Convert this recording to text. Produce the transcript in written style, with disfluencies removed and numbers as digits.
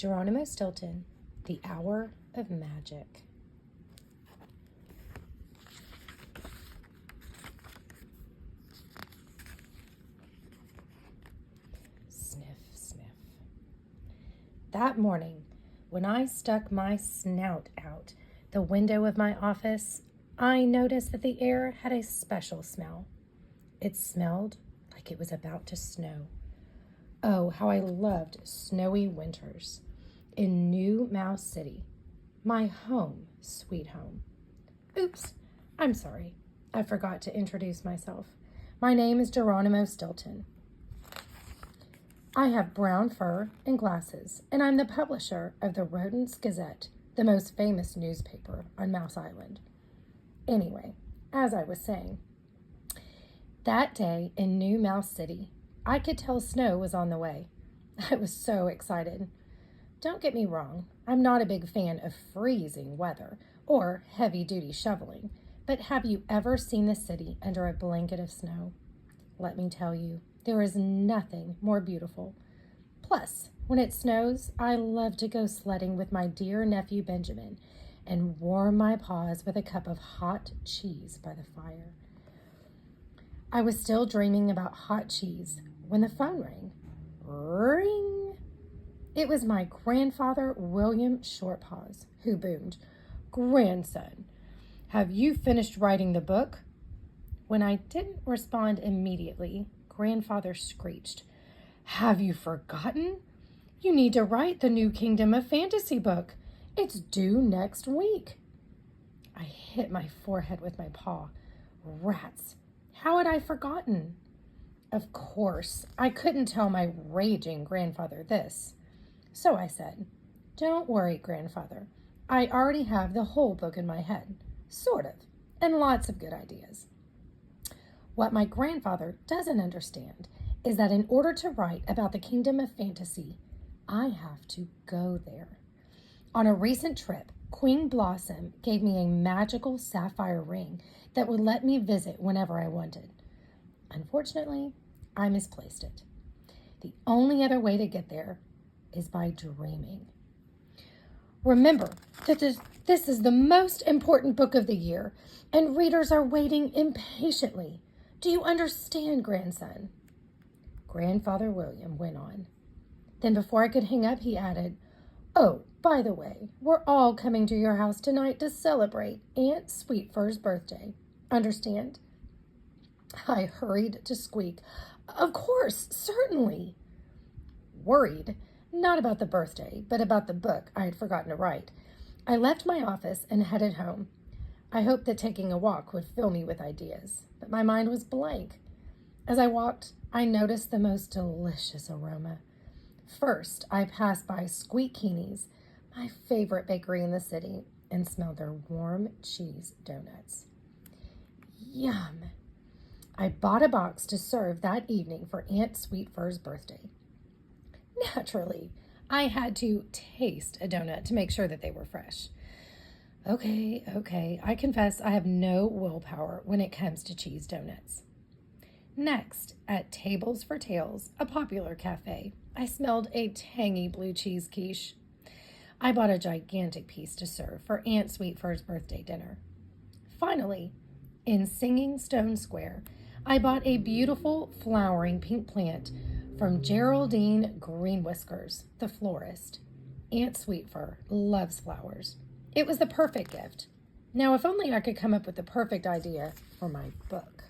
Geronimo Stilton, The Hour of Magic. Sniff, sniff. That morning, when I stuck my snout out the window of my office, I noticed that the air had a special smell. It smelled like it was about to snow. Oh, how I loved snowy winters in New Mouse City, my home, sweet home. Oops, I'm sorry. I forgot to introduce myself. My name is Geronimo Stilton. I have brown fur and glasses, and I'm the publisher of the Rodents Gazette, the most famous newspaper on Mouse Island. Anyway, as I was saying, that day in New Mouse City, I could tell snow was on the way. I was so excited. Don't get me wrong, I'm not a big fan of freezing weather or heavy-duty shoveling, but have you ever seen the city under a blanket of snow? Let me tell you, there is nothing more beautiful. Plus, when it snows, I love to go sledding with my dear nephew Benjamin and warm my paws with a cup of hot cheese by the fire. I was still dreaming about hot cheese when the phone rang. Ring! It was my grandfather, William Shortpaws, who boomed, "Grandson, have you finished writing the book?" When I didn't respond immediately, Grandfather screeched, "Have you forgotten? You need to write the new Kingdom of Fantasy book. It's due next week." I hit my forehead with my paw. Rats! How had I forgotten? Of course, I couldn't tell my raging grandfather this. So I said, "Don't worry, Grandfather. I already have the whole book in my head, sort of, and lots of good ideas." What my grandfather doesn't understand is that in order to write about the Kingdom of Fantasy, I have to go there. On a recent trip, Queen Blossom gave me a magical sapphire ring that would let me visit whenever I wanted. Unfortunately, I misplaced it. The only other way to get there is by dreaming. Remember that this is the most important book of the year, and readers are waiting impatiently. Do you understand, grandson? Grandfather William went on. Then before I could hang up, he added, "Oh, by the way, we're all coming to your house tonight to celebrate Aunt Sweetfur's birthday. Understand?" I hurried to squeak, "Of course, certainly." Worried, not about the birthday, but about the book I had forgotten to write, I left my office and headed home. I hoped that taking a walk would fill me with ideas, but my mind was blank. As I walked, I noticed the most delicious aroma. First, I passed by Squeak Keeney's, my favorite bakery in the city, and smelled their warm cheese donuts. Yum! I bought a box to serve that evening for Aunt Sweetfur's birthday. Naturally, I had to taste a donut to make sure that they were fresh. Okay, I confess I have no willpower when it comes to cheese donuts. Next, at Tables for Tales, a popular cafe, I smelled a tangy blue cheese quiche. I bought a gigantic piece to serve for Aunt Sweetfur's birthday dinner. Finally, in Singing Stone Square, I bought a beautiful flowering pink plant from Geraldine Greenwhiskers, the florist. Aunt Sweetfur loves flowers. It was the perfect gift. Now, if only I could come up with the perfect idea for my book.